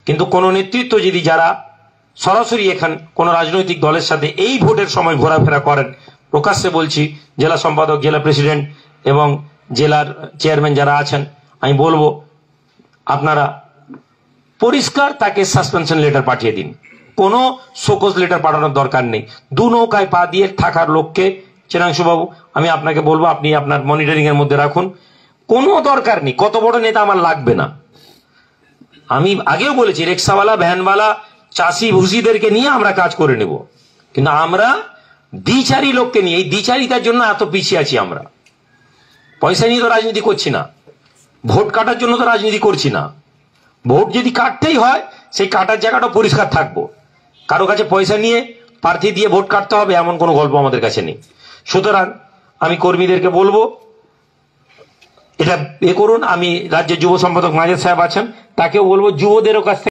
কিন্তু কোন নেতৃত্ব যদি যারা সরাসরি এখান কোন রাজনৈতিক দলের সাথে এই ভোটের সময় ঘোরাফেরা করেন, প্রকাশ্যে বলছি জেলা সম্পাদক, জেলা প্রেসিডেন্ট এবং জেলার চেয়ারম্যান যারা আছেন, আমি বলবো আপনারা পরিষ্কার তাকে সাসপেনশন লেটার পাঠিয়ে দিন। কোনো শোকজ লেটার পাঠানোর দরকার নেই। দু নৌকায় পা দিয়ে থাকার লোককে চিরাংশু বাবু আমি আপনাকে বলবো আপনি আপনার মনিটরিং এর মধ্যে রাখুন। কোনো দরকার নেই, কত বড় নেতা আমার লাগবে না। আমি আগেও বলেছি রিক্সাওয়ালা, ভ্যানওয়ালা, চাষি ভুষিদেরকে নিয়ে আমরা কাজ করে নেব, কিন্তু আমরা দ্বিচারী লোককে নিয়ে, এই দ্বিচারিতার জন্য এত পিছিয়ে আছি আমরা। পয়সা নিয়ে তো রাজনীতি করছি না, ভোট কাটার জন্য তো রাজনীতি করছি না। ভোট যদি কাটতেই হয় সেই কাটার জায়গাটা পরিষ্কার থাকবো। কারো কাছে পয়সা নিয়ে প্রার্থী দিয়ে ভোট কাটতে হবে এমন কোনো গল্প আমাদের কাছে নেই। সুতরাং আমি কর্মীদেরকে বলবো এটা করুন। আমি রাজ্যের যুব সম্পাদক মাজেদ সাহেব আছেন, তাকেও বলবো যুবদেরও কাছ থেকে